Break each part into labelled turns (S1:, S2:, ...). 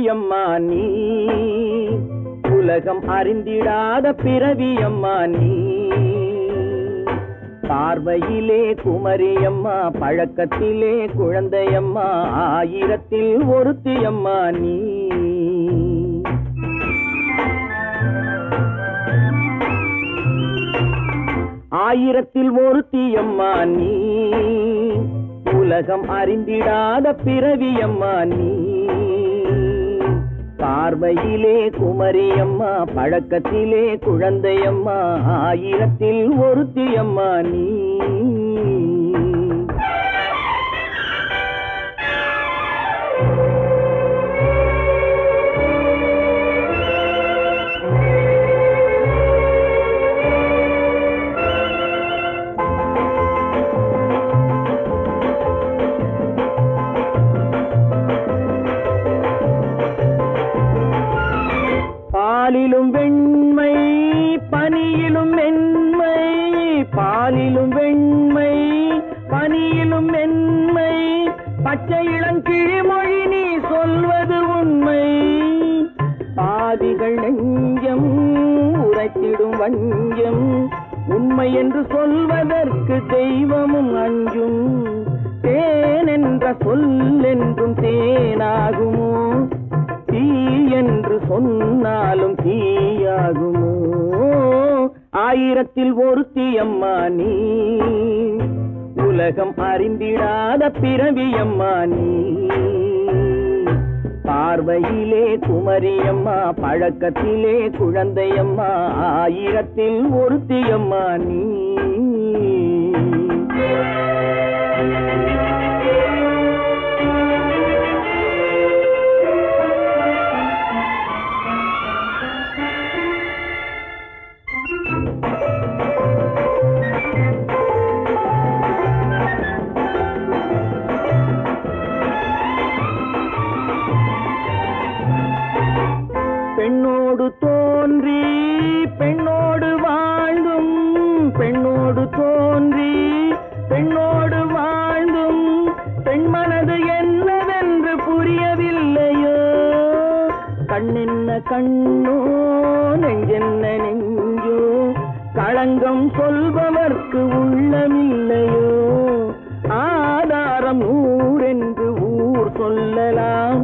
S1: பிறவியம்மா நீ, உலகம் அறிந்திடாத பிறவியம்மா நீ. பார்வையிலே குமரியம்மா, பழக்கத்திலே குழந்தையம்மா, ஆயிரத்தில் ஒருத்தியம்மா நீ. ஆயிரத்தில் ஒருத்தியம்மா நீ, உலகம் அறிந்திடாத பிறவியம்மா நீ. பார்வையிலே குமரியம்மா, பழக்கத்திலே குழந்தையம்மா, ஆயிரத்தில் ஒருத்தியம்மா நீ. பாலிலும் வெண்மை பனியிலும் மென்மை, பாலிலும் வெண்மை பனியிலும் மென்மை, பச்சை இளங்கிழிமொழி நீ சொல்வது உண்மை. பாதிகள் நெஞ்சம் உரைத்திடும் வஞ்சம், உண்மை என்று சொல்வதற்கு தெய்வமும் அஞ்சும். தேன் என்ற சொல் என்றும் தேனாகுமோ, தீ என்று சொன்னாலும் தீயாகுமோ. ஆயிரத்தில் ஒருத்தியம்மா நீ, உலகம் அறிந்திடாத பிறவியம்மா நீ. பார்வையிலே குமரியம்மா, பழக்கத்திலே குழந்தையம்மா, ஆயிரத்தில் ஒருத்தியம்மா நீ. பெண்ணோடு தோன்றி பெண்ணோடு வாழ்ந்தும், பெண்ணோடு தோன்றி பெண்ணோடு வாழ்ந்தும், பெண் மனது என்னவென்று புரியவில்லையோ. கண்ணென்ன கண்ணோ, நெஞ்சென்ன நெஞ்சோ, களங்கம் சொல்பவர்க்கு உள்ளமில்லையோ. ஆதாரம் ஊரென்று ஊர் சொல்லலாம்,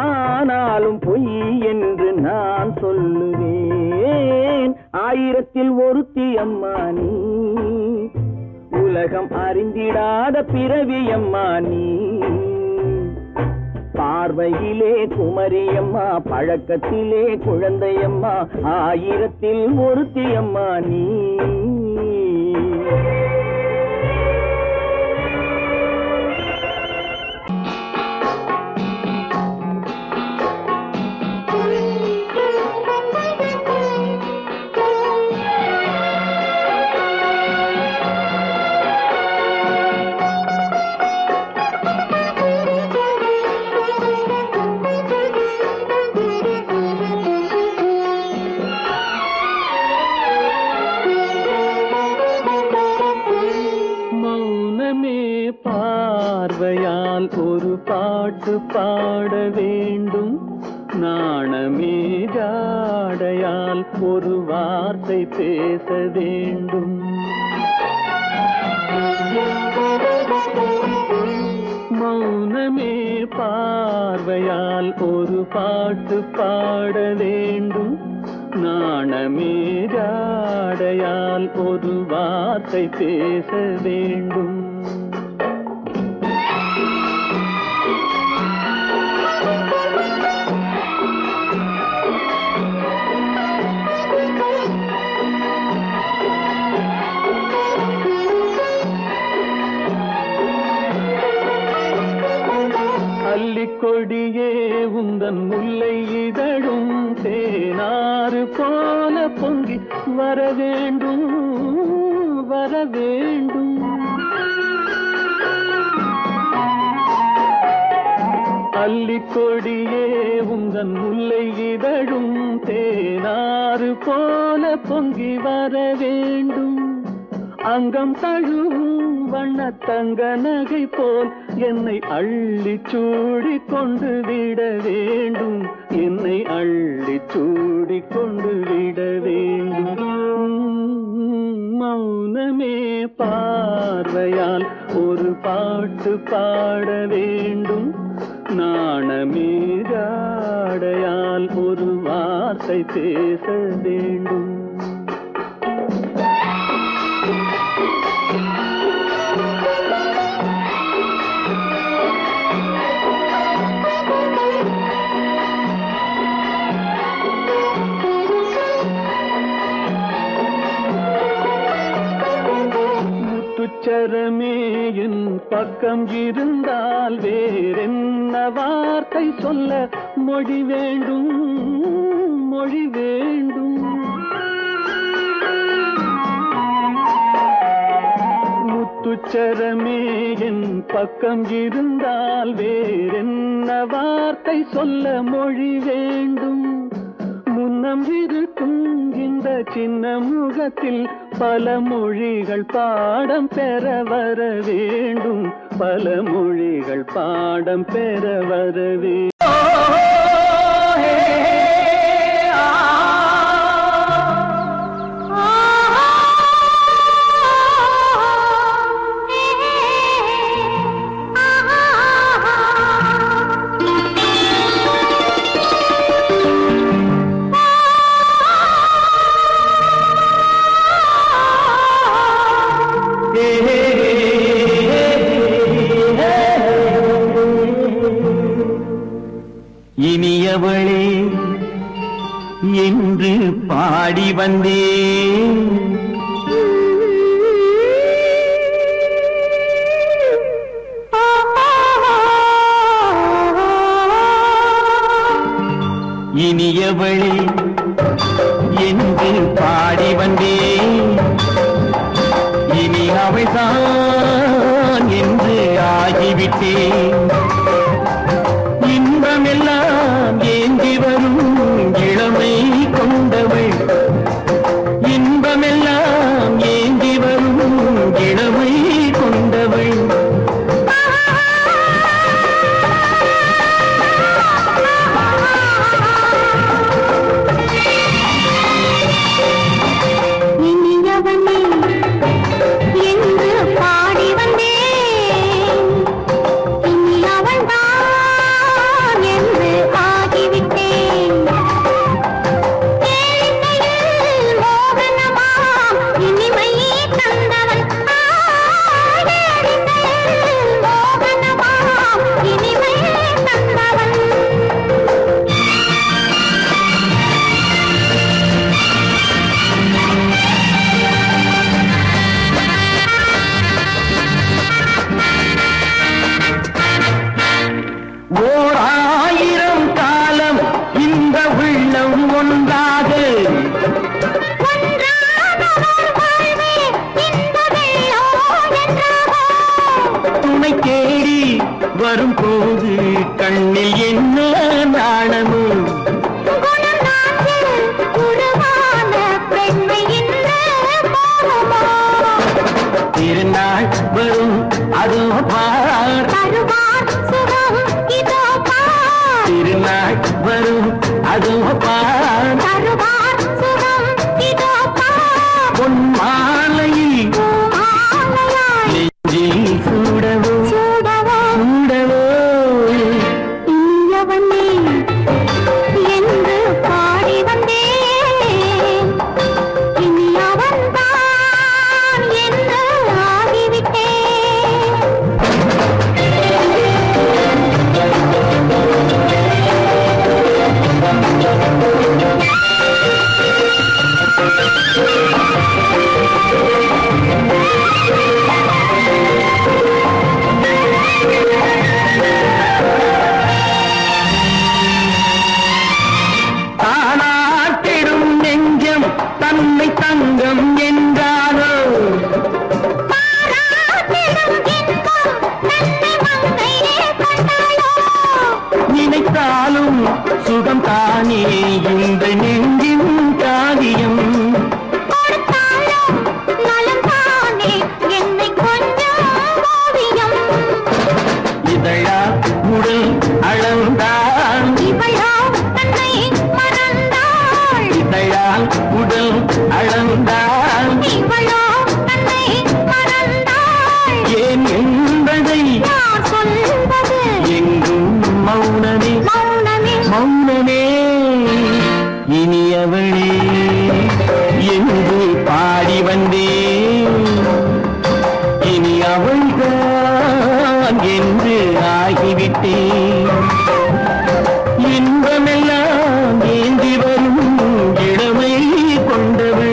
S1: ஆனாலும் பொய் என்று நான் சொல்லுவேன். ஆயிரத்தில் ஒருத்தியம்மா நீ, உலகம் அறிந்திடாத பிறவியம்மா நீ. பார்வையிலே குமரியம்மா, பழக்கத்திலே குழந்தையம்மா, ஆயிரத்தில் ஒருத்தியம்மா நீ. பார்வையால் ஒரு பாட்டு பாட வேண்டும், நாணமே ஜாடையால் ஒரு வார்த்தை பேச வேண்டும். மௌனமே பார்வையால் ஒரு பாட்டு பாட வேண்டும், நாணமே ஜாடையால் ஒரு வார்த்தை பேச வேண்டும். கொடியே உந்தன் முல்லை இதழும் தேனாறு போல பொங்கி வர வேண்டும், வர வேண்டும். அல்லிக்கொடியே உந்தன் முல்லை இதழும் தேனாறு போல பொங்கி வர வேண்டும். அங்கம் தழுவும் வண்ண தங்க நகை போல் என்னை அள்ளி சூடி கொண்டு விட வேண்டும், என்னை அள்ளி சூடி கொண்டு விட வேண்டும். மௌனமே பார்வையால் ஒரு பாட்டு பாட வேண்டும், நாணமே ஜாடையால் ஒரு வார்த்தை பேச வேண்டும். முத்துச்சரமே என் பக்கம் இருந்தால் வேறென்ன வார்த்தை சொல்ல மொழி வேண்டும், மொழி வேண்டும். முத்துச்சரமே என் பக்கம் இருந்தால் வேறென்ன வார்த்தை சொல்ல மொழி வேண்டும். முன்னம் இருக்கும் இந்த சின்ன முகத்தில் பல மொழிகள் பாடம் பெற வர வேண்டும், பல மொழிகள் பாடம் பெற வர வேண்டும்.
S2: இனியவளே என்று பாடி வந்தேன், இனியவளே என்று பாடி வந்தேன். இனி அவள்தான் என்று ஆகிவிட்டேன். இன்பமெல்லாம் ஏந்தி வரும் இளமை கொண்டவள், இன்பமெல்லாம் ஏந்தி வரும் இளமை கொண்டவள். வரும்போது கண்ணில் என்ன நாணமோ, திருநாள் வரும் அதோ பார், திருநாள் வரும் அதோ பார். பொன் மாலையில் நெஞ்சில் சூடவோ சூடவோ.
S3: என்று பாடி வந்தேன், இனி அவன்தான் என்று ஆகிவிட்டேன்.
S2: தானாட்டிடும் நெஞ்சம் தன்னை தங்கம் என்றாரோ, நினைத்தாலும் சுகம் தானே இந்த நெஞ்சின் காரியம்.
S3: என்னை கொஞ்சம்
S2: அளந்தால் உடல் அளந்தால்
S3: இவளோ தன்னை மறந்தாள்
S2: ஏன் என்பதை
S3: யார் சொல்வது
S2: எங்கும் மௌனமே
S3: மௌனமே
S2: மௌனமே இனியவளே என்று பாடி வந்தேன் இனி அவள்தான் என்று ஆகிவிட்டேன் இன்பமெல்லாம் ஏந்தி வரும் இளமை கொண்டவள்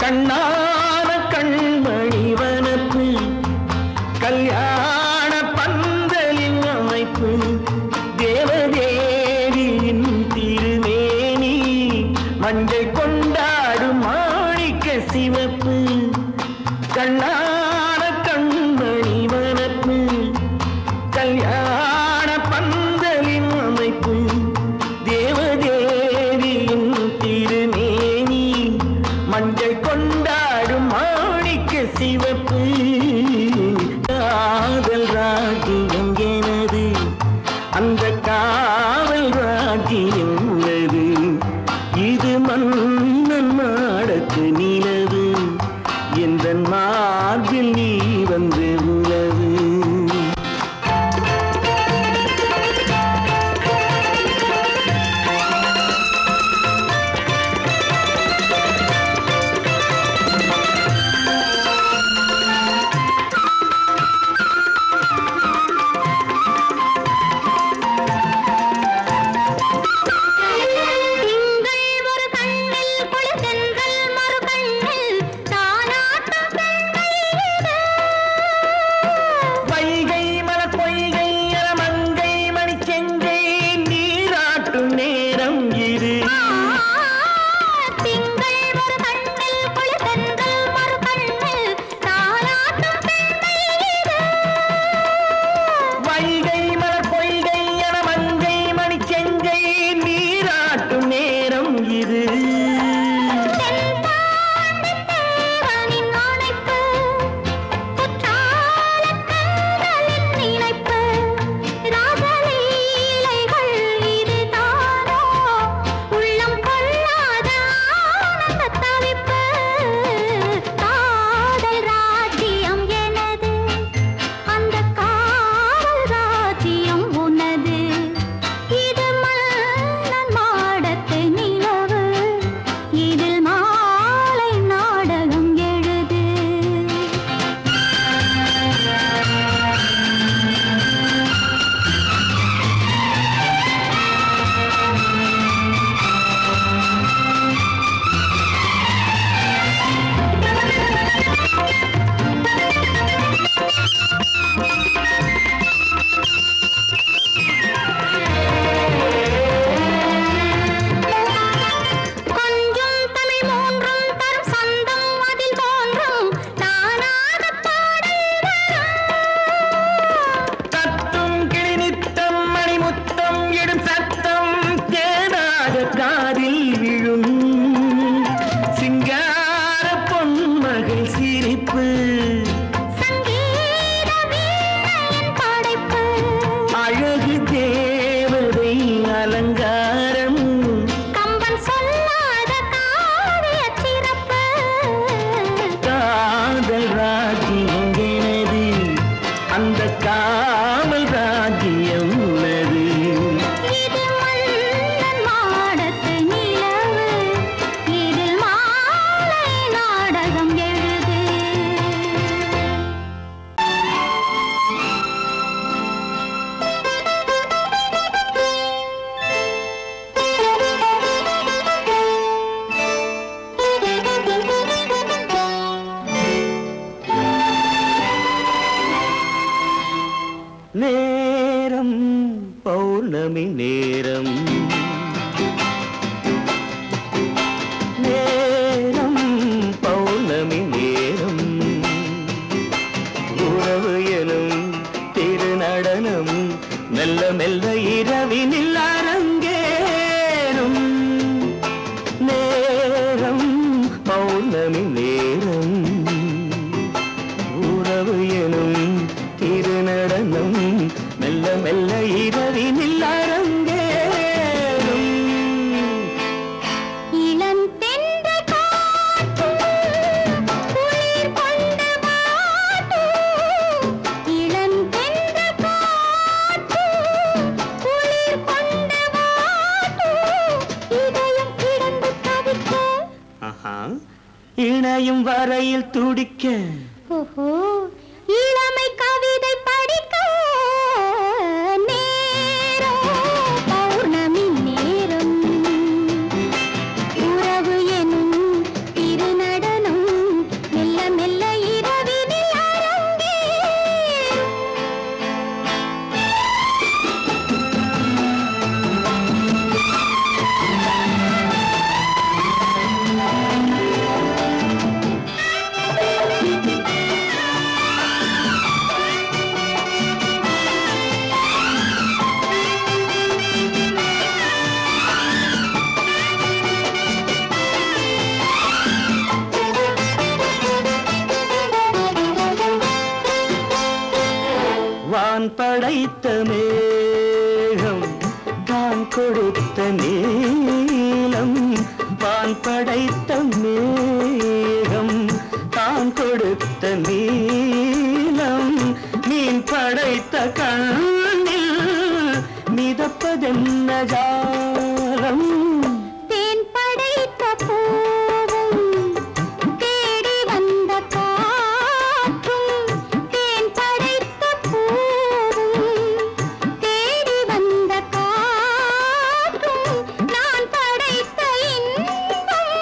S2: கண்ணான கண்மணி வனப்பு கல்யாண பந்தலின் அமைப்பு தேவதேவியின் திருமேனி மஞ்சள் கொண்டாடும் மாணிக்க சிவப்பு கண்ணான கண்மணி வனப்பு கல்யாண பந்தலின் அமைப்பு தேவதேவியின் திருமேனி மஞ்சள் கொண்டாடும் மாணிக்க சிவப்பு காதல் ராஜ்யம் எனது அந்த காவல் ராஜ்யம் உள்ளது இது மன்னன் நாடத்து நிலவு எந்த மார்பில் நீ வந்து உலவு உள்ளம் இணையும் வரையில் துடிக்க
S3: ஓஹோ இளமை கவிதை படிக்க நேரம் பௌர்ணமி நேரம் உறவு எனும் திருநடனம் மெல்ல மெல்ல இரவினில் அரங்கேறும்.
S2: வான் படைத்த மேகம் தான் கொடுத்த நீலம் வான் படைத்த மேகம் தான் கொடுத்த நீலம் மீன் படைத்த கண்ணில் மிதப்பதென்ன ஜாலம்
S3: தேன் படைத்த பூவும் தேடி வந்த காற்றும் தேன் படைத்த பூவும் தேடி வந்த காற்றும் நான் படைத்த இன்பம்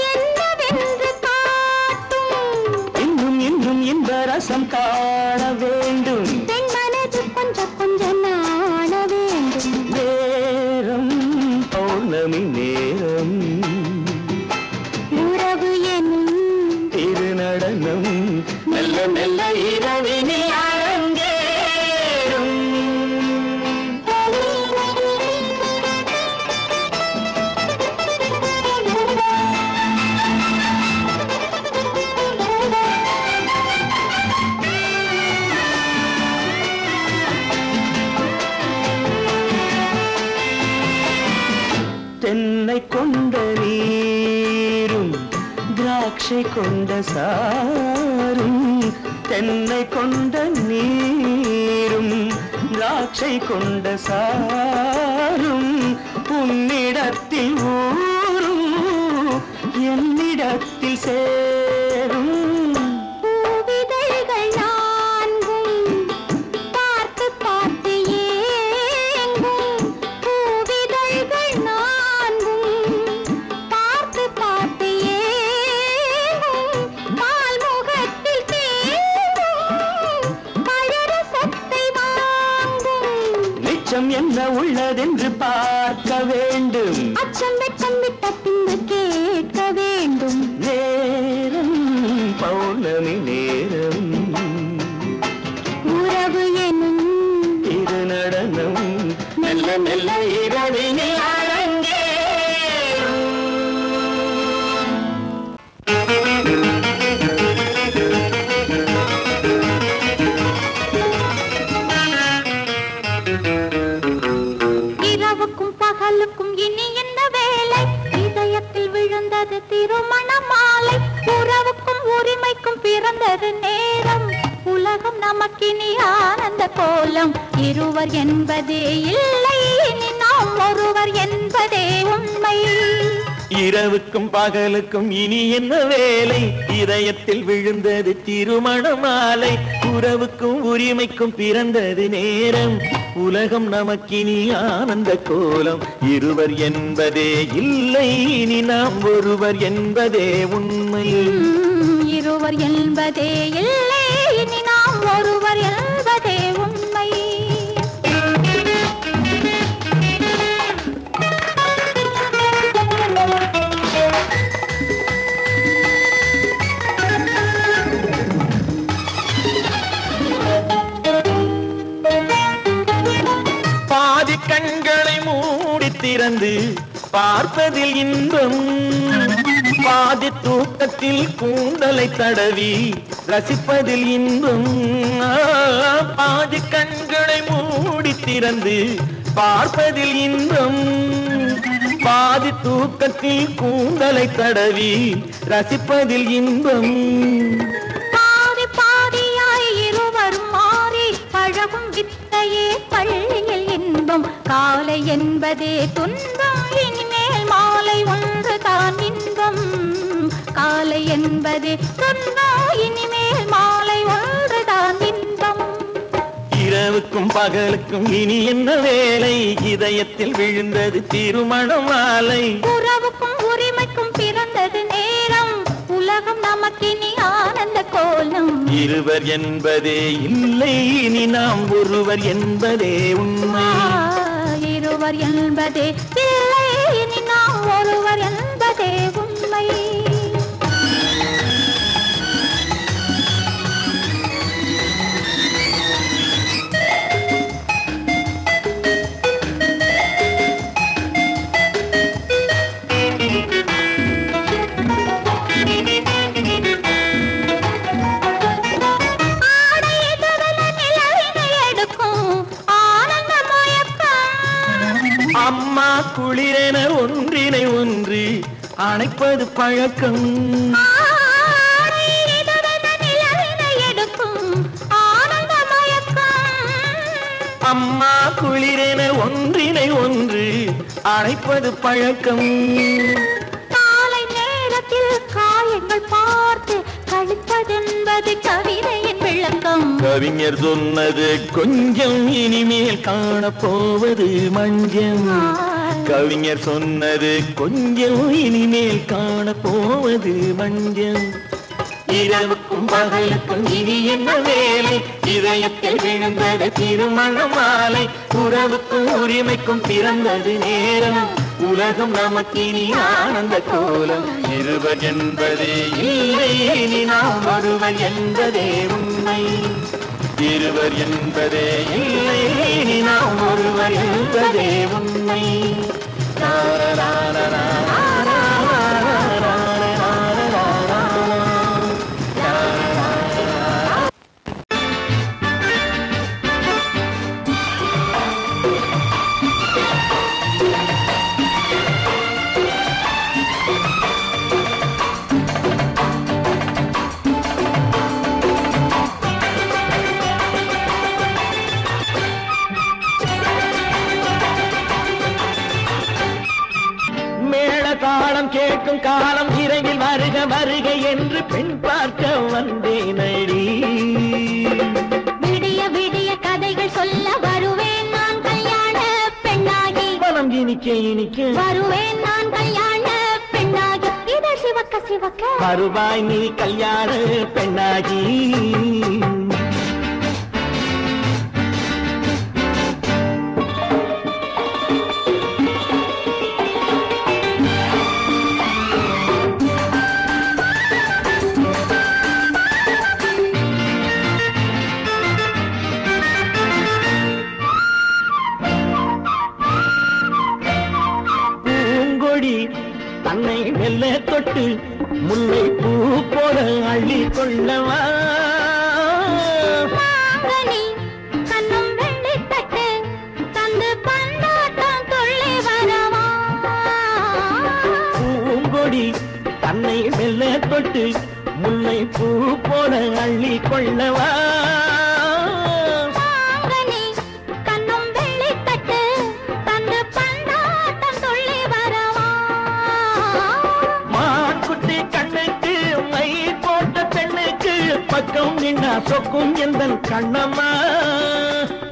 S3: என்னவென்று காட்டும்.
S2: இன்னும் இன்னும் இன்ப ரசம் காண வேண்டும்
S3: பெண் மனது கொஞ்சம் கொஞ்சம் நாண வேண்டும்.
S2: நேரம் பௌர்ணமி நேரம்
S3: உறவு எனும்
S2: திருநடனம் மெல்ல மெல்ல இரவினில் அரங்கேறும். தென்னை கொண்ட நீரும் திராட்சை கொண்ட சாரும் தென்னை கொண்ட நீரும் திராட்சை கொண்ட சாரும் உன்னிடத்தில் ஊரும் என்னிடத்தில் சேரும்
S3: பூவிதழ்கள் நான்கும் பார்த்து பார்த்து ஏங்கும். பூவிதழ்கள் நான்கும் பார்த்து பார்த்து ஏங்கும். பால்முகத்தில் தேங்கும் பழரசத்தை வாங்கும்.
S2: நிச்சம் என்ன உள்ளதென்று பார்க்க வேண்டும்
S3: அச்சம் வெச்சம் விட்ட பின்பு கேட்க வேண்டும்.
S2: நேரம் பௌர்ணமி நேரம்
S3: உறவு எனும்
S2: திருநடனம் மெல்ல மெல்ல இரவினில் அரங்கேறும்.
S3: இரவுக்கும் பகலுக்கும் இனி என்ன வேலை? இதயத்தில் விழுந்தது திருமண மாலை. உறவுக்கும் உரிமைக்கும் பிறந்தது நேரம். உலகம் நமக்கினி ஆனந்த கோலம். இருவர் என்பதே இல்லை, இனி நாம் ஒருவர் என்பதே உண்மை.
S1: இரவுக்கும் பகலுக்கும் இனி என்ன வேலை? இதயத்தில் விழுந்தது திருமண மாலை. உறவுக்கும் உரிமைக்கும் பிறந்தது நேரம். உலகம் நமக்கினி ஆனந்த கோலம். இருவர் என்பதே இல்லை, இனி நாம் ஒருவர் என்பதே உண்மை.
S3: இருவர் என்பதே இல்லை, இனி நாம் ஒருவர் என்பதே உண்மை.
S1: பாதி கண்களை மூடி திறந்து பார்ப்பதில் இன்பம். பாதி தூக்கத்தில் கூந்தலை தடவி ரசிப்பதில் இன்பம். பாதி கண்களை மூடி திறந்து பார்ப்பதில் இன்பம். பாதி தூக்கத்தில் கூந்தலை தடவி ரசிப்பதில் இன்பம்.
S3: பாதி பாதியாய் இருவரும் மாறி பழகும் வித்தையே பள்ளியில் இன்பம். காலை என்பதே துன்பம், இனிமேல் மாலை ஒன்று தான் இன்பம். காலை என்பதே சொன்னா இனிமேல் மாலை ஒன்றுதான் இன்பம்.
S1: இரவுக்கும் பகலுக்கும் இனி என்ன வேலை, இதயத்தில் விழுந்தது திருமண மாலை.
S3: உறவுக்கும் உரிமைக்கும் பிறந்தது நேரம், உலகம் நமக்கினி ஆனந்த கோலம்.
S1: இருவர் என்பதே இல்லை இனி நாம் ஒருவர் என்பதே உண்மை.
S3: இருவர் என்பதே இல்லை இனி நாம் ஒருவர் என்பதே உண்மை.
S1: அம்மா குளிரென ஒன்றினை ஒன்று அணைப்பது பழக்கம். அம்மா குளிரென ஒன்றினை ஒன்று அணைப்பது பழக்கம்.
S3: காலை நேரத்தில் காயங்கள் பார்த்து கழிப்பதென்பது கவிதையின் விளக்கம்.
S1: கவிஞர் சொன்னது கொஞ்சம் இனிமேல் காணப்போவது மஞ்சம். கவிஞர் சொன்னது கொஞ்சம் இனிமேல் காணப்போவது மஞ்சம். இரவுக்கும் பகலுக்கும் இனி என்ன வேலை, இதயத்தில் விழுந்தது திருமண மாலை. உறவுக்கும் உரிமைக்கும் பிறந்தது நேரம், உலகம் நமக்கினி ஆனந்த கோலம். இருவர் என்பதே இல்லை இனி நாம் ஒருவர் என்பதே உண்மை. இருவர் என்பதே இல்லை இனி நாம் ஒருவர் என்பதே உண்மை. தாளம் கேட்கும் காலம் விரைவில் வருக வருக என்று பெண் பார்க்க வந்தேனடி.
S3: விடிய விடிய கதைகள் சொல்ல வருவேன் நான் கல்யாண பெண்ணாகி.
S1: மனம் இனிக்க இனிக்க
S3: வருவேன் நான் கல்யாண பெண்ணாகி. இதழ் சிவக்க சிவக்க
S1: வருவாய் நீ கல்யாண பெண்ணாகி. தன்னை மெல்ல தொட்டு முல்லை பூ போல அள்ளி கொள்ளவா.
S3: கண்ணும் வெள்ளி தட்டு தந்து பந்தாட்டம் துள்ளி வரவா.
S1: பூங்கொடி தன்னை மெல்ல தொட்டு முல்லை பூ போல அள்ளி கொள்ளவா. பக்கம் நின்னா சொக்கும் எந்தன் கண்ணம்மா.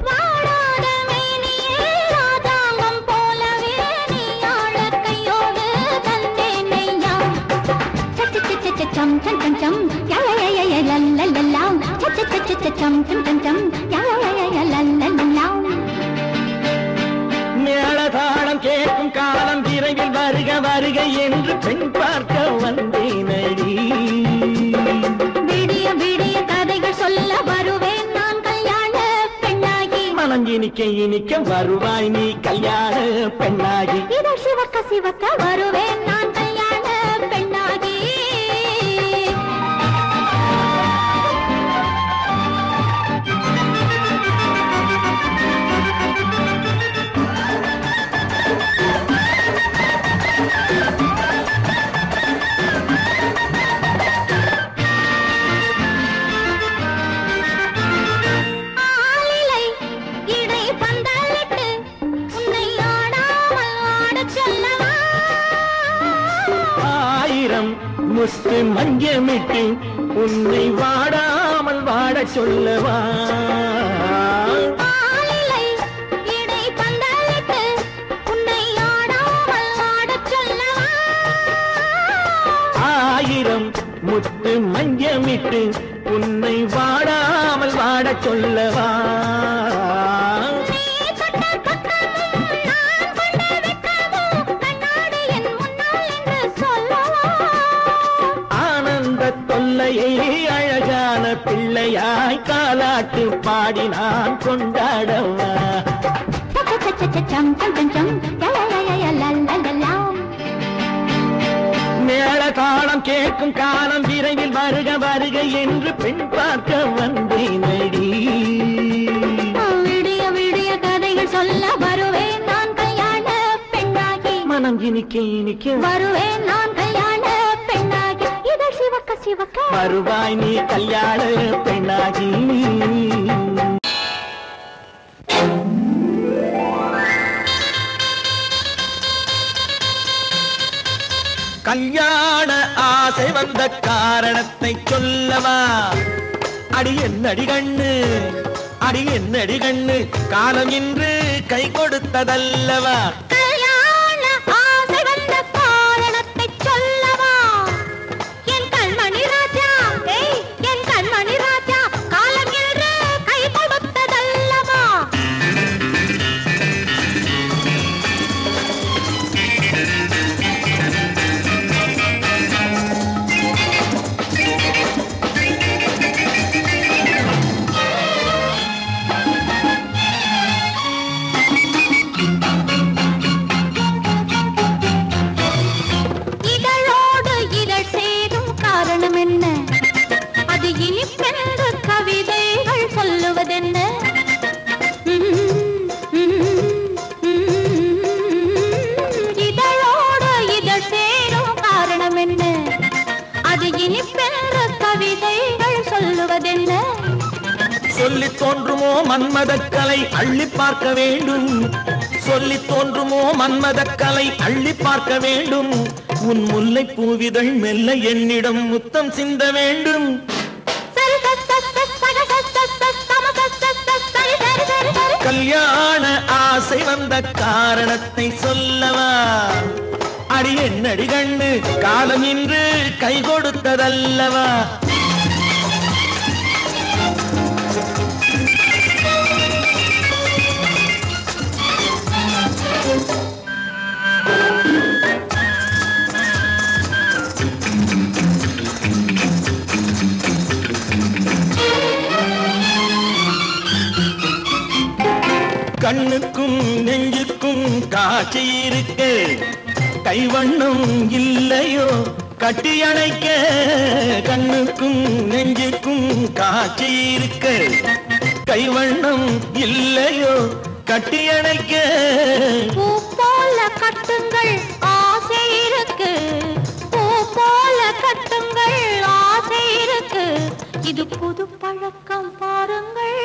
S3: வாடாத மேனியே ராதாங்கம் போலவே நீ ஆழ கையோடு தந்தேன் நெய்யா. சம் சம் சம் சம் யய லல்லல்லாம். சம் சம் சம் யய லல்லல்லாம்.
S1: மேளதாளம் கேட்கும் காலம் விரைவில் வருக வருக என்று பெண் பார்க்க வந்தேனடி.
S3: விடிய விடிய கதைகள் சொல்ல வருவேன் நான் கல்யாண பெண்ணாகி.
S1: மனம் இனிக்க இனிக்க வருவாய் நீ கல்யாண பெண்ணாகி.
S3: இதழ் சிவக்க சிவக்க வருவேன் நான் கல்யாண பெண்ணாகி.
S1: ஆயிரம் முத்து மஞ்சமிட்டு உன்னை வாடாமல் வாடச் சொல்லவா ஆயிரம் முத்து மஞ்சமிட்டு உன்னை வாடாமல் வாடச் சொல்லவா ஆனந்த தொல்லையை அழகான பிள்ளையாய் காலாட்டு பாடி நான் கொண்டாடவா மேள தாளம் கேட்கும் காலம் விரைவில் வருக வருக என்று பெண் பார்க்க வந்தேனடி
S3: விடிய விடிய கதைகள் சொல்ல வருவேன் நான் கல்யாண பெண்ணாகி
S1: மனம் இனிக்க
S3: வருவேன் நான் கல்யாண பெண்ணாகி இதழ் சிவக்க சிவக்க
S1: வருவாய் நீ கல்யாண பெண்ணாகி கல்யாண ஆசை வந்த காரணத்தை சொல்லவா அடி என்னடி கண்ணு காலம் இன்று கை கொடுத்ததல்லவா
S3: கல்யாண ஆசை வந்த காரணத்தை சொல்லவா என் கண்மணி ராஜா என் கண்மணி ராஜா காலம் இன்று கை கொடுத்ததல்லவா
S1: சொல்லித் தோன்றுமோ மன்மதக்கலை அள்ளி பார்க்க வேண்டும் சொல்லித் தோன்றுமோ மன்மதக்கலை அள்ளி பார்க்க வேண்டும் உன் முல்லை பூவிதழ் மெல்ல என்னிடம் முத்தம் சிந்த வேண்டும் கல்யாண ஆசை வந்த காரணத்தை சொல்லவா அடி என்னடி கண்ணு காலம் இன்று கை கொடுத்ததல்லவா கண்ணுக்கும் நெஞ்சுக்கும் காட்சி இருக்க கைவண்ணம் இல்லையோ கட்டி அணைக்க கண்ணுக்கும் நெஞ்சுக்கும் காட்சி இருக்க கைவண்ணம் இல்லையோ கட்டி அணைக்க
S3: பூ போல கட்டுங்கள் ஆசை இருக்கு பூ போல கட்டுங்கள் ஆசை இருக்கு இது புது பழக்கம் பாருங்கள்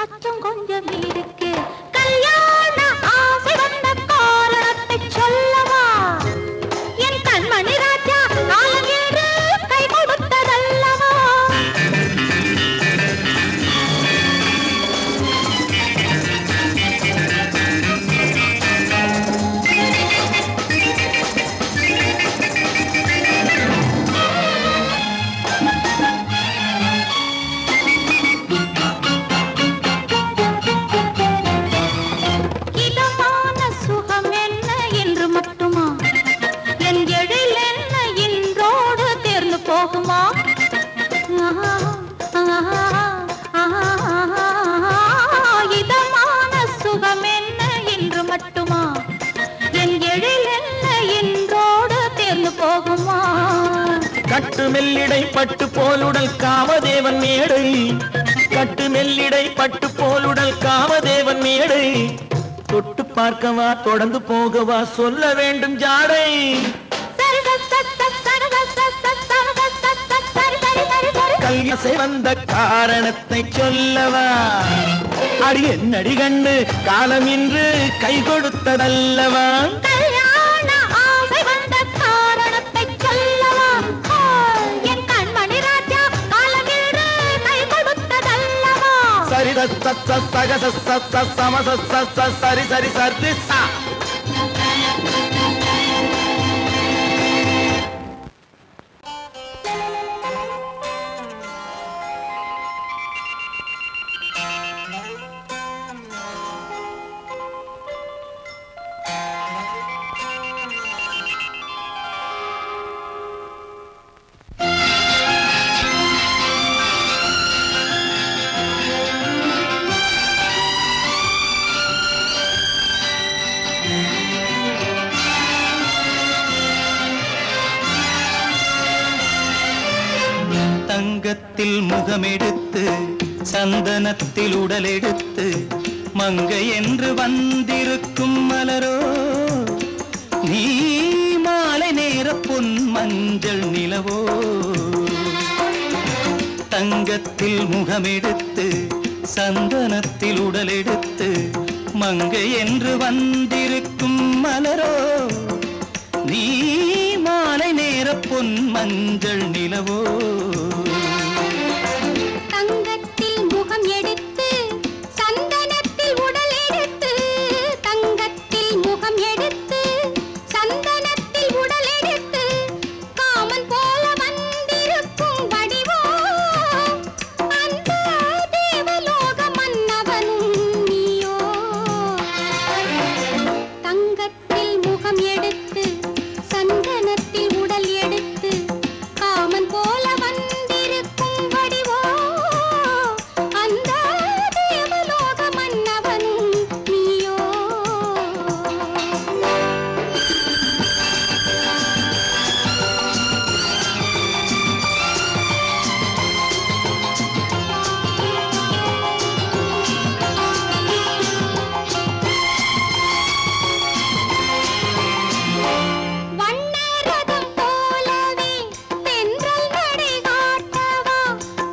S3: அச்சம் கொஞ்சம் இருக்கு கல்யாண ஆசை வந்த காரணத்தை சொல்லவா என் கண்மணி ராஜா காலம் என்று கை கொடுத்ததல்லவா இதமான சுகம் என்ன என்று மட்டுமா என் எழில் என்ன என்றோடு தேர்ந்து போகுமா
S1: கட்டு மெல்லிடை பட்டு போலுடல் காமதேவன் மேடை கட்டு மெல்லிடை பட்டு போலுடல் காமதேவன் மேடை தொட்டு பார்க்கவா தொடர்ந்து போகவா சொல்ல வேண்டும் ஜாடை கல்யாசை வந்த காரணத்தை சொல்லவா அடி என்னடி கண்டு காலம் இன்று கை கொடுத்ததல்லவா
S3: கல்யாண ஆசை வந்த காரணத்தை சொல்லவா
S1: சரி சரி சரி சா.
S2: தங்கத்தில் முகமெடுத்து சந்தனத்தில் உடல் எடுத்து மங்கை என்று வந்திருக்கும் மலரோ நீ மாலை நேர பொன் மஞ்சள் நிலவோ. தங்கத்தில் முகமெடுத்து சந்தனத்தில் உடல் எடுத்து மங்கை என்று வந்திருக்கும் மலரோ நீ மாலை நேர பொன் மஞ்சள் நிலவோ.
S3: தங்கத்தில் முகம் எடுத்து சந்தனத்தில் உடல் எடுத்து தங்கத்தில் முகம் எடுத்து சந்தனத்தில் உடல் எடுத்து காமன் போல வந்திருக்கும் வடிவோ அந்த தேவலோக மன்னவனும் நீயோ. தங்கத்தில் முகம் எடுத்து சந்தனத்தில் உடல் எடுத்து காமன் போல வந்திருக்கும் வடிவோ அந்த தேவலோக மன்னவனும் நீயோ. வண்ணரதம் போலவே தென்றல் நடை காட்டவா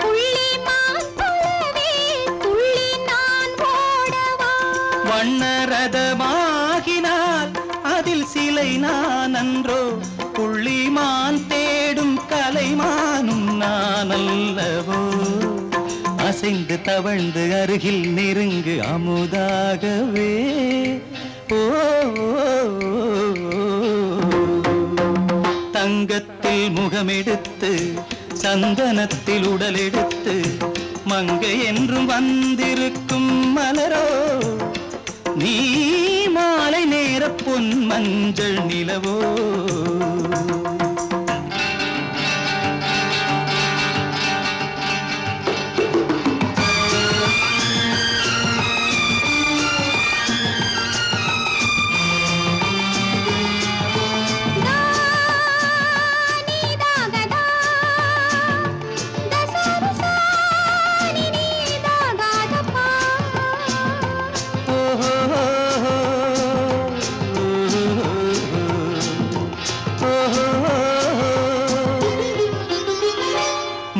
S3: புள்ளிமான் போலவே துள்ளி நான் ஓடவா.
S2: வண்ணரதமாகினால் அதில் சிலை நான் அன்றோ புள்ளிமான் தேடும் கலைமானும் நான் அல்லவோ. அசைந்து தவழ்ந்து அருகில் நெருங்கு அமுதாகவே ஓ. தங்கத்தில் முகமெடுத்து சந்தனத்தில் உடல் எடுத்து மங்கை என்றும் வந்திருக்கும் மலரோ நீ மாலை நேர பொன் மஞ்சள் நிலவோ.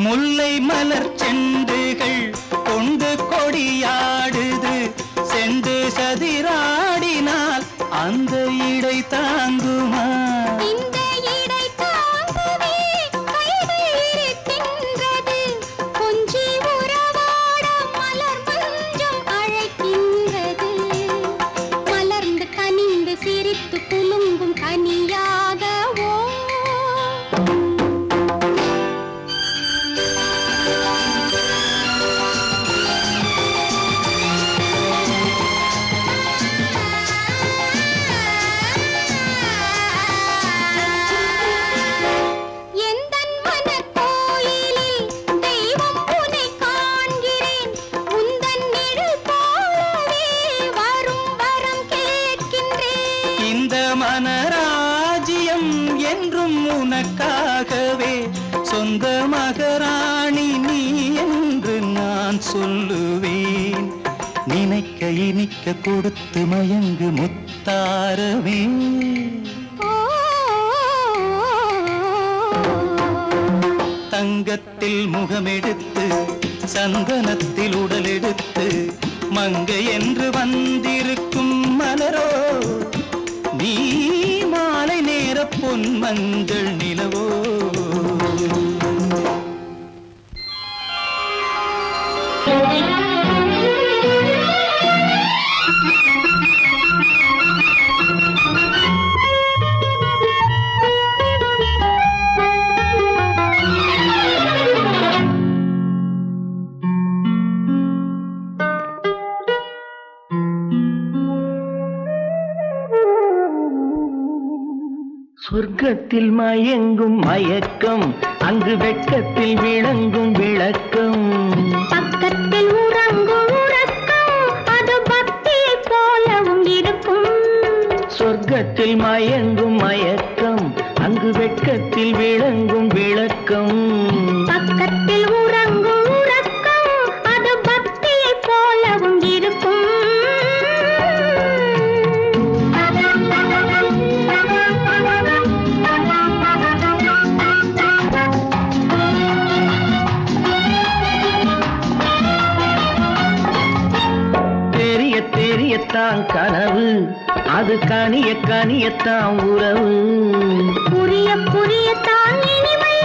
S2: முல்லை மலர் செண்டுகள் கொண்டு கொடியாடுது செண்டு சதிராடினால் அந்த இடை தாங்குமா.
S3: இந்த இடை தாங்கவே கைகள் இருக்கின்றது கொஞ்சி உறவாட மலர் மஞ்சம் அழைக்கின்றது. மலர்ந்து கனிந்து சிரித்து குலுங்கும் கனியாகவோ. எந்தன் மனக்கோயிலில் தெய்வம் உன்னை காண்கிறேன் உந்தன் நிழல் போலவே வரும் வரம் கேட்கின்றேன்.
S2: இந்த மனராஜ்யம் என்றும் உனக்காகவே சொந்த மகராணி நீ என்று நான் சொல்லுவேன். நினைக்க இனிக்க கொடுத்து மயங்கு முத்தாரவே. தங்கத்தில் முகமெடுத்து சந்தனத்தில் உடல் எடுத்து மங்கை என்று வந்திருக்கும் மலரோ நீ மாலை நேர பொன் மஞ்சள் நிலவோ.
S1: சொர்க்கத்தில் மயங்கும் மயக்கம் அங்கு வெட்கத்தில் விளங்கும் விளக்கம்
S3: பக்கத்தில் உறங்கும் உறக்கம் அது பக்தியை போலவும் இருக்கும்
S1: சொர்க்கத்தில் மயங்கும் மயக்கம் அங்கு வெட்கத்தில் விளங்கும் விளக்கம்
S3: பக்கத்தில் உறங்கும் உறக்கம் அது பக்தியை போலவும் இருக்கும்
S1: தெரிய தெரியத்தான் கனவு அது கனிய கனியத்தான் உறவு
S3: புரிய புரியத்தான் இனிமை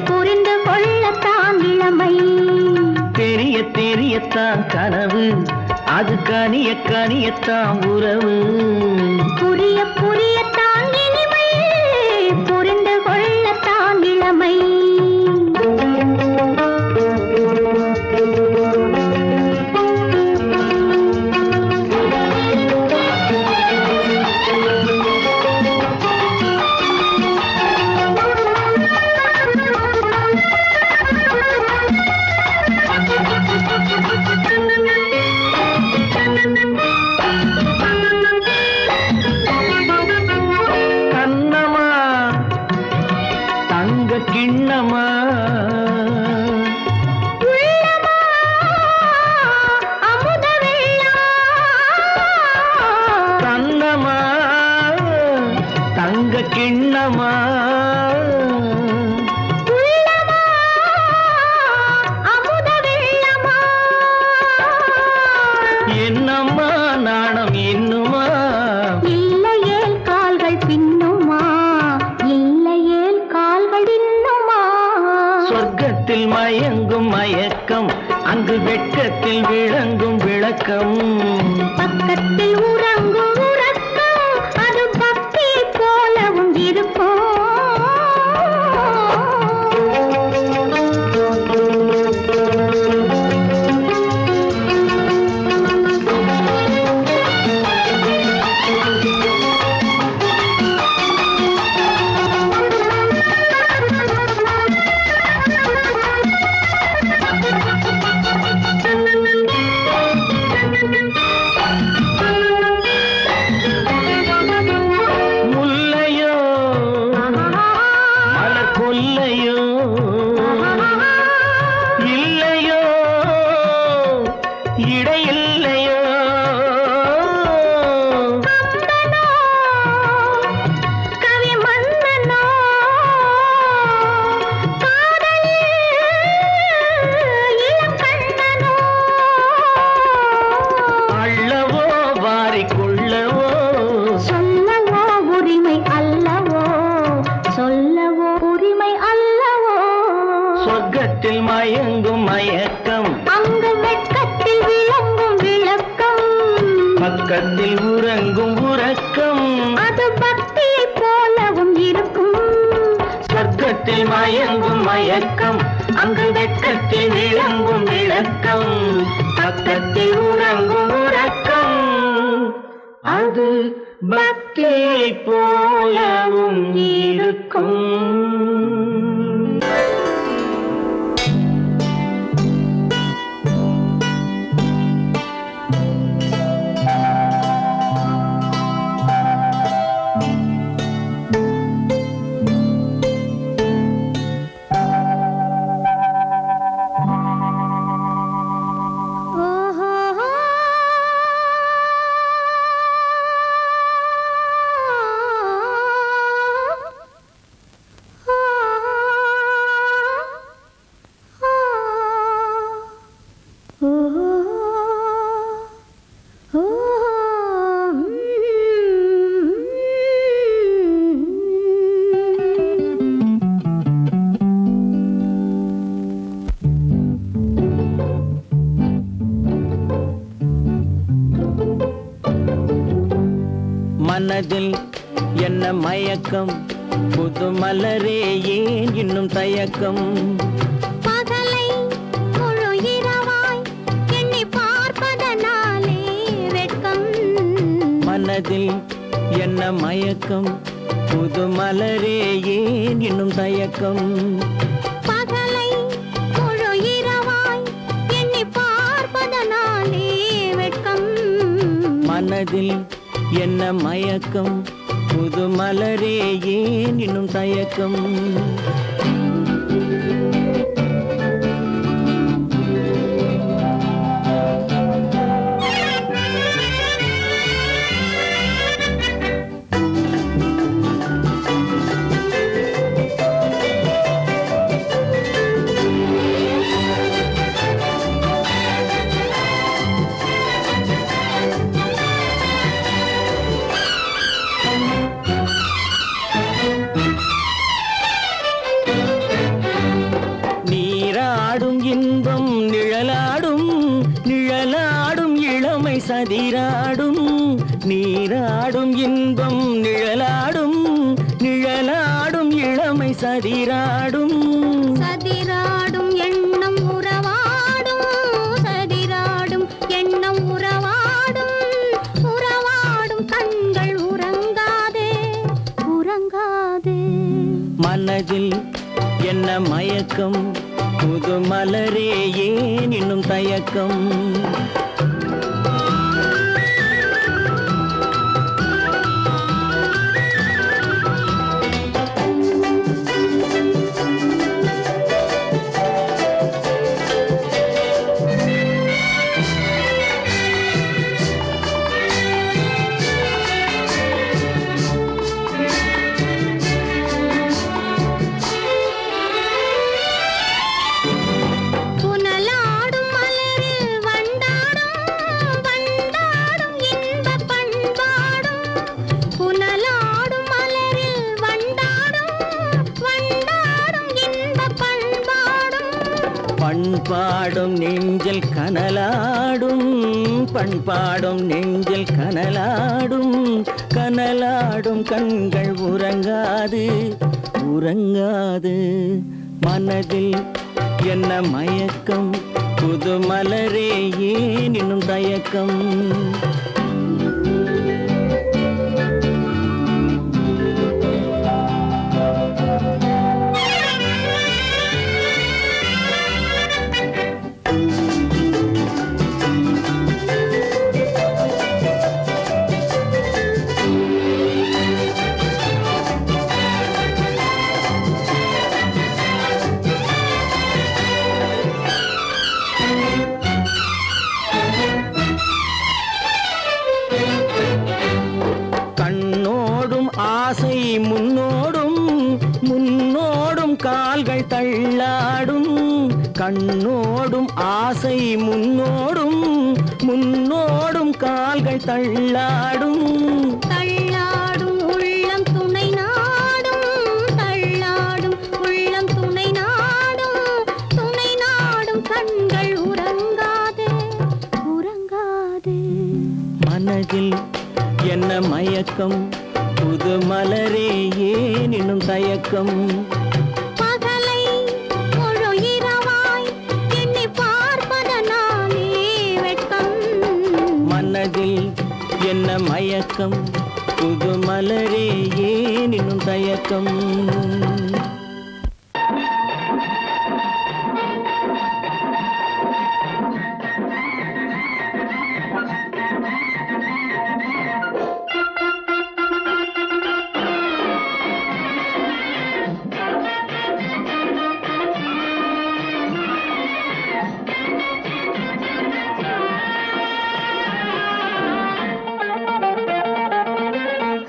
S3: புரிந்து கொள்ளத்தான் இளமை
S1: தெரிய தெரியத்தான் கனவு அது கனிய கனியத்தான் உறவு
S3: புரிய புரியத்தான் இனிமை புரிந்து கொள்ளத்தான் இளமை
S1: கண்ணமா தங்க கிண்ணமா
S3: உள்ளமா அமுத வெள்ளம்
S1: கண்ணமா தங்க கிண்ணமா
S3: உள்ளமா அமுத வெள்ளமா
S1: என்னம்மா நாணம் இன்னுமா
S3: இல்லையேல் கால்கள் பின்னுமா இல்லையேல் கால்கள் இன்னுமா
S1: சொர்க்கத்தில் மயங்கும் மயக்கம் அங்கு வெட்கத்தில் விளங்கும் விளக்கம்
S3: பக்கத்தில் உறங்கும் உறக்கம் அது பக்தியை போலவும் இருக்கும்
S1: முல்லையோ மலர் கொல்லையோ இல்லையோ இடையில்லையோ
S3: கம்பனோ கவி மன்னனோ காதலில் இளம் கண்ணனோ
S1: அள்ளவோ வாரிக்கொள்ளவோ
S3: சொல்லவோ உரிமை அல்லவோ சொல்லவோ உரிமை அல்லவோ
S1: சொர்க்கத்தில் மயங்கும் மயக்கம்
S3: அங்கு வெட்கத்தில் விளங்கும் விளக்கம்
S1: பக்கத்தில் உறங்கும் உறக்கம்
S3: அது பக்தியை போலவும் இருக்கும்
S1: சொர்க்கத்தில் மயங்கும் மயக்கம் அங்கு வெட்கத்தில் விளங்கும் விளக்கம் பக்கத்தில் உறங்கும் உறக்கம் அது பக்தியை போலவும் இருக்கும் மனதில் என்ன மயக்கம் புது மலரே ஏன் இன்னும் தயக்கம்
S3: பகலை முழு இரவாய் எண்ணி பார்ப்பதனாலே வெட்கம்
S1: மனதில் என்ன மயக்கம்
S2: புது மலரே ஏன் இன்னும் தயக்கம்
S3: பகலை முழு இரவாய் எண்ணி பார்ப்பதனாலே வெட்கம்
S2: மனதில் என்ன மயக்கம் புது மலரே ஏன் இன்னும் தயக்கம் சதிராடும் நீராடும் இன்பம் நிழலாடும் நிழலாடும் இளமை சதிராடும்
S3: சதிராடும் எண்ணம் உறவாடும் சதிராடும் எண்ணம் உறவாடும் உறவாடும் கண்கள் உறங்காதே உறங்காதே
S2: மனதில் என்ன மயக்கம் புது மலரே ஏன் இன்னும் தயக்கம் பண்பாடும் நெஞ்சில் கனலாடும் பண்பாடும் நெஞ்சில் கனலாடும் கனலாடும் கண்கள் உறங்காது உறங்காது மனதில் என்ன மயக்கம் புது மலரே ஏன் இன்னும் தயக்கம் ஆசை முன்னோடும் முன்னோடும் கால்கள் தள்ளாடும் கண்ணோடும் ஆசை முன்னோடும் முன்னோடும் கால்கள் தள்ளாடும்
S3: தள்ளாடும் உள்ளம் துணை நாடும் தள்ளாடும் உள்ளம் துணை நாடும் கண்கள் உறங்காதே உறங்காதே
S2: மனதில் என்ன மயக்கம் புது மலரே ஏன் இன்னும் தயக்கம்
S3: பகலை முழு இரவாய் எண்ணி பார்ப்பதனாலே வெட்கம்
S2: மனதில் என்ன மயக்கம் புது மலரே ஏன் இன்னும் தயக்கம்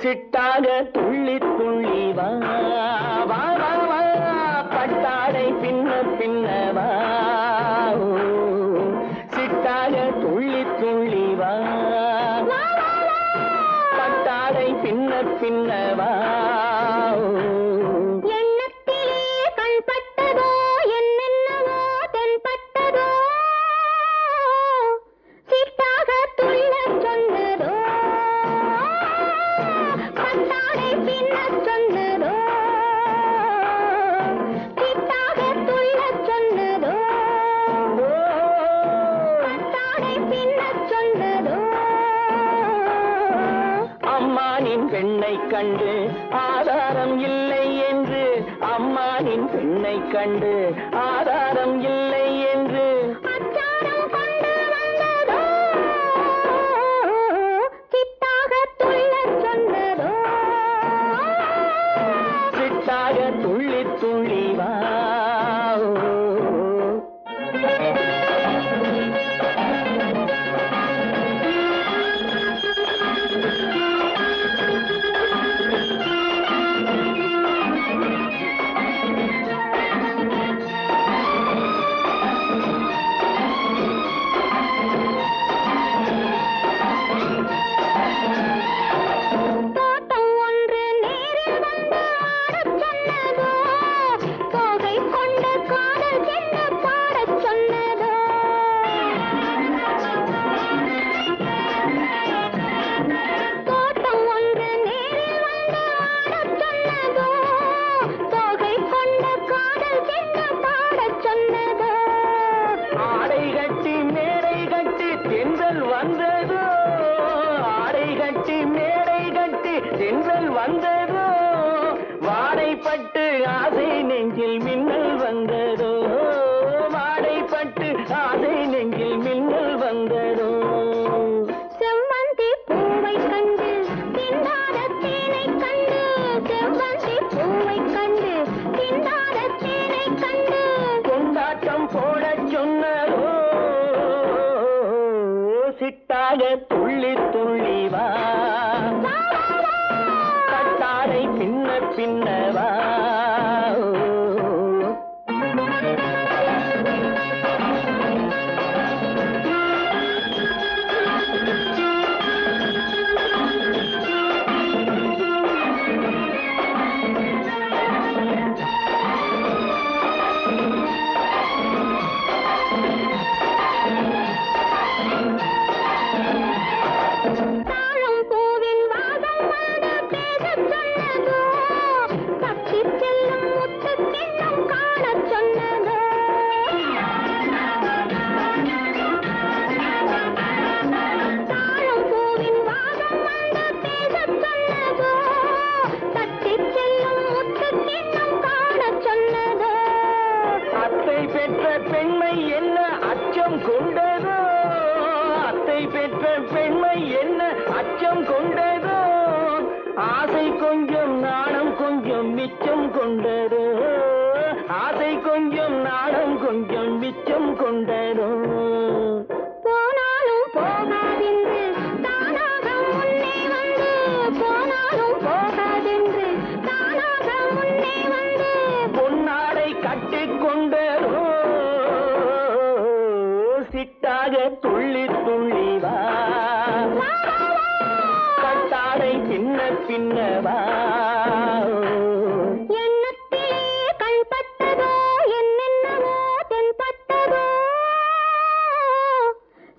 S2: சிட்டாக துள்ளி துள்ளி வா வா வா வா பட்டாடை பின்ன பின்ன வா சிட்டாக துள்ளி துள்ளி வா பட்டாடை பின்ன பின்ன வா
S3: எண்ணத்திலே கண்பட்டதோ என்னென்னவோ தென்பட்டதோ சிட்டாக துள்ளச் சொன்னதோ பட்டாடை பின்னச் சொன்னதோ சிட்டாக துள்ளச் சொன்னதோ பட்டாடை பின்னச் சொன்னதோ
S2: அம்மானின் பெண்ணை கண்டு ஆதா ஆதாரம் இல்லை என்று அம்மானின் பெண்ணை கண்டு ஆதாரம் இல்லை என்று
S3: அச்சாரம் கொண்டு வந்ததோ சித்தாக துள்ளச் சொன்னதோ
S2: சித்தாக துள்ளி துள்ளி வா வந்ததோ வாடைப்பட்டு ஆசை நெஞ்சில் மின்னல் வந்ததோ வாடைப்பட்டு ஆசை நெஞ்சில் மின்னல் வந்ததோ
S3: செவ்வந்தி பூவை கண்டு திண்டாத தேனை கண்டு செவ்வந்தி பூவை கண்டு திண்டாத தேனை கண்டு
S2: கொண்டாட்டம் போடச் சொன்னதோ சிட்டாக துள்ளி துள்ளி வா கட்டாடை பின்ன பின்னவா கொண்டதோ ஆசை கொஞ்சம் நாணம் கொஞ்சம் மிச்சம் கொண்டதோ ஆசை கொஞ்சம் நாணம் கொஞ்சம் மிச்சம் கொண்டதோ
S3: போனாலும் போகாதென்று தானாக முன்னே வந்து போனாலும் போகாதென்று தானாக முன்னே வந்து
S2: பொன்னாடை கட்டிக்கொண்டதோ சிட்டாக துள்ளி துள்ளி வா கட்டாடை பின்ன பின்னவா
S3: எண்ணத்திலே கண்பட்டதோ என்னென்னவோ தென்பட்டதோ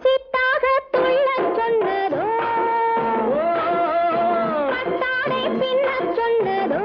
S3: சித்தாக துள்ளச் சொன்னதோ கட்டாடை பின்னச் சொன்னதோ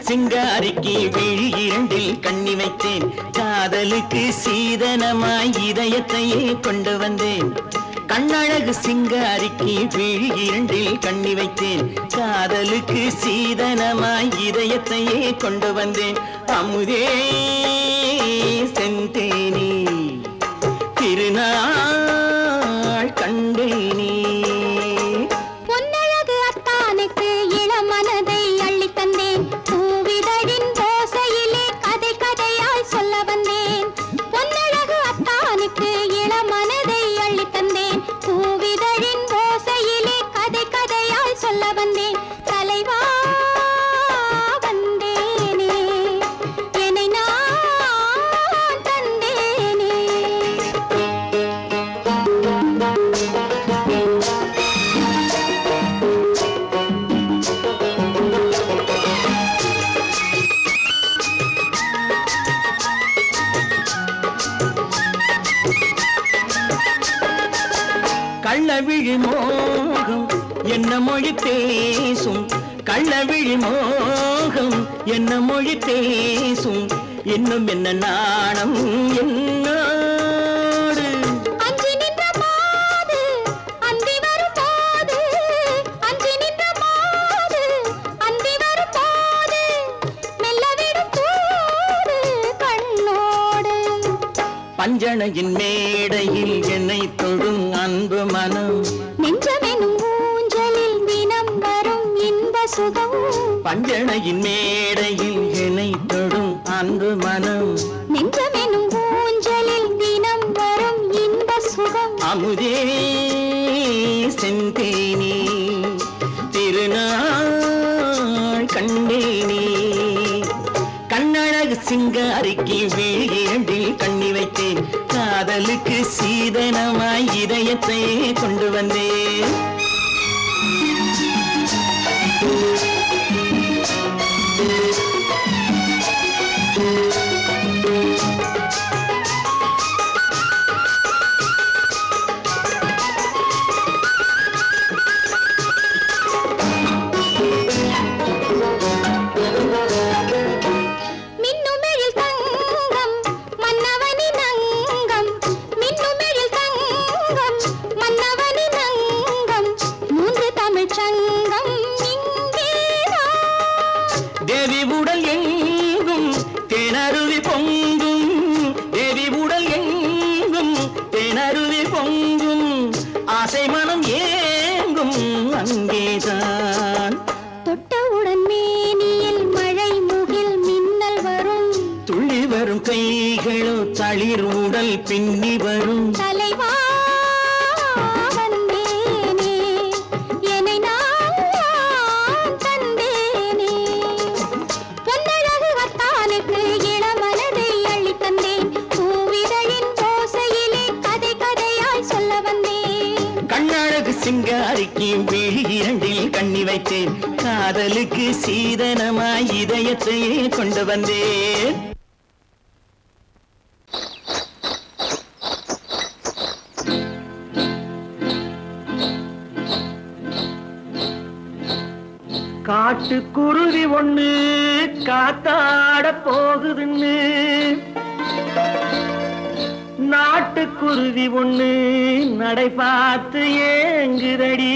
S1: சிங்காரிக்கு விழி இரண்டில் கண்ணி வைத்தேன் காதலுக்கு சீதனமாய் இதயத்தையே கொண்டு வந்தேன் கண்ணழகு சிங்காரிக்கு விழி இரண்டில் கண்ணி வைத்தேன் காதலுக்கு சீதனமாய் இதயத்தையே கொண்டு வந்தேன் அமுதே செந்தேனே திருநாள் கண்டேனே
S3: பொன்னழகு அத்தானுக்கு இளமனதை அள்ளித் தந்தேன் பூவிதழின் ஓசையிலே கதை கதையாய் சொல்ல வந்தேன் பொன்னழகு அத்தானுக்கு இளமனதை அள்ளித் தந்தேன் பூவிதழின்
S1: கள்ளவிழி மோகம் என்ன மொழி பேசும் கள்ளவிழி மோகம் என்ன மொழி பேசும் இன்னும் என்ன நாணம் என்னோடு
S3: அஞ்சி நின்ற மாது அந்தி வரும் போது அஞ்சி நின்ற மாது அந்தி வரும் போது மெல்ல விடும் போது கண்ணோடு
S1: பஞ்சணையின் மேடையில் என்னை தொழும் அன்பு மனம்
S3: நெஞ்சமெனும் ஊஞ்சலில் தினம் வரும் இன்ப சுகம்
S1: பஞ்சணையின் மேடையில் என்னை தொடும் அன்பு மனம்
S3: நெஞ்சமெனும் ஊஞ்சலில் தினம் வரும் இன்ப சுகம்
S1: அமுதே செந்தேனே திருநாள் கண்டேனே கண்ணழகு சிங்காரிக்கு விழியண்டில் கண்ணி வைத்தேன் காதலுக்கு சீதனமாய் இதயத்தை கொண்டு வந்தேன்
S3: மின்னுமெழில் தங்கம் மன்னவனின் அங்கம் மின்னுமெழில் தங்கம் மன்னவனின் அங்கம் மூன்று தமிழ்ச் சங்கம் இங்கேதான்
S1: தேவி உடல் எங்கும் தேனருவி பொங்கும் தேவி உடல் எங்கும் தேனருவி பொங்கும் ஆசை மனம் ஏங்கும் அங்கேதான்
S3: தொட்டவுடன் மேனியில் மழை முகில் மின்னல் வரும்
S1: துள்ளி வரும் கைகளோ தளிர் உடல் பின்னி வரும்
S3: தலைவா வந்தேனே என்னை நான் தந்தேனே பொன்னழகு வத்தானுக்கு இளமனதை அள்ளித் தந்தேன் பூவிதழின் ஓசையிலே கதை கதையாய் சொல்ல வந்தேன்
S1: கண்ணழகு சிங்காரிக்கு விழி இரண்டில் கண்ணி வைத்தேன் காதலுக்கு சீதனமாய் இதயத்தையே கொண்டு வந்தேன் காட்டுக்குருவி ஒண்ணு காத்தாட போகுதுன்னு நாட்டுக்குருவி ஒண்ணு நடை பார்த்து ஏங்குதடி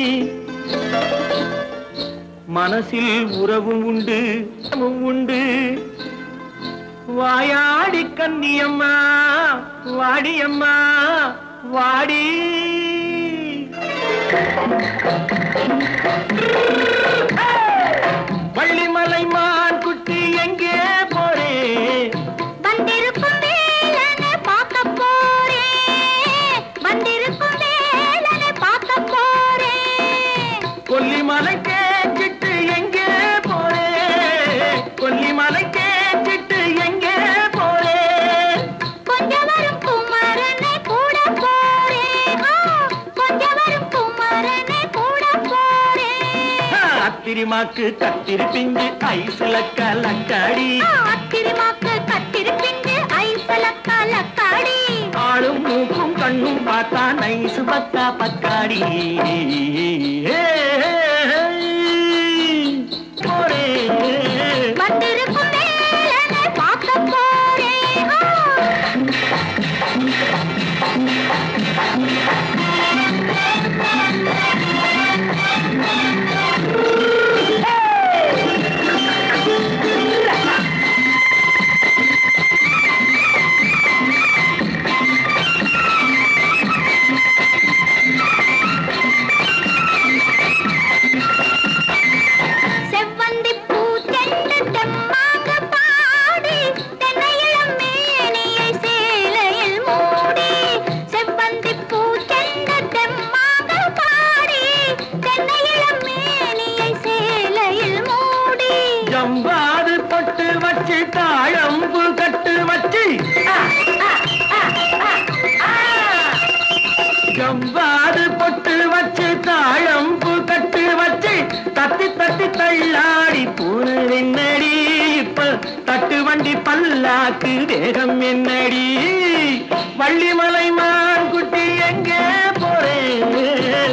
S1: மனசில் உறவும் உண்டு உண்டு வாயாடி கன்னியம்மா வாடியம்மா வாடி வள்ளிமலை மான் குட்டி எங்கே போறே
S3: வந்திருக்கும் வேலனை பார்க்க போறேன் வந்திருக்கும் வேலனை பார்க்க போறேன்
S1: கொல்லிமலை கேச்சிட்டு எங்கே போறே கொல்லிமலை கேச்சிட்டு எங்கே போறே
S3: கொஞ்சம் வரும் குமரனை கூட போறேன் கொஞ்சம் வரும் குமரனை கூட போறேன்
S1: அத்திரிமாக்கு கத்திரி பிஞ்சு ஐசுல கலக்காடி
S3: அத்திரிமாக்கு கத்திரி பிஞ்சு ஐசல கலக்காடி
S1: ஆளும் மூக்கும் கண்ணும் பார்த்தா நைசு பத்தா பக்காடி போறே
S3: வந்திருக்கும் வேலனை பார்க்க போறேன் செவ்வந்தி பூ தென்ன தெம்மாக பாடி தென்னையிளம் மேனியை சேலையில் மூடி செவ்வந்தி பூ தென்ன தெம்மாக பாடி தென்னையிளம் மேனியை சேலையில் மூடி
S1: ஜம்பாது பொட்டு வச்சு தாழம்பு கட்டு வச்சு ஜம்பாது பொட்டு வச்சு தாழம்பு கட்டு வச்சு தத்தி தத்தி தள்ளாடி போன என்னடி இப்ப தட்டு வண்டி பல்லாக்கு வேகம் என்னடி வள்ளிமலை மான் குட்டி எங்கே போறேன்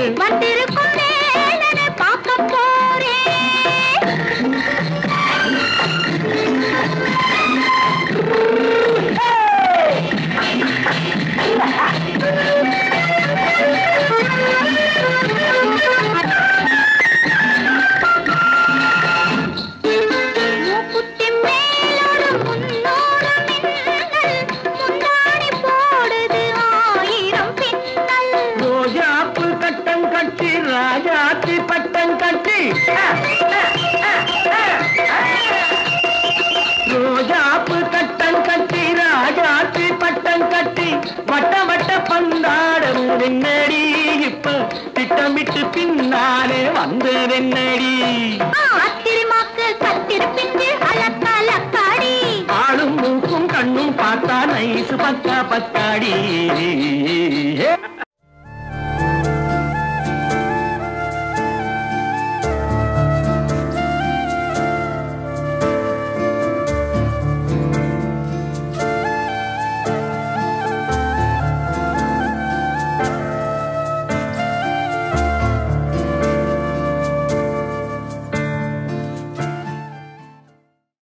S2: ராஜாத்தி பட்டம் கட்டி ரோஜாப்பு கட்டம் கட்டி ராஜாத்தி பட்டம் கட்டி வட்ட வட்ட பந்தாடவும் வெண்ணடி இப்ப திட்டமிட்டு பின்னாலே வந்து வெண்ணடி
S3: ஆத்திரமாக்கு கத்திருப்பின்று அலக்காடி
S2: ஆளும் மூக்கும் கண்ணும் பார்த்தா நைசு பக்கா பக்காடி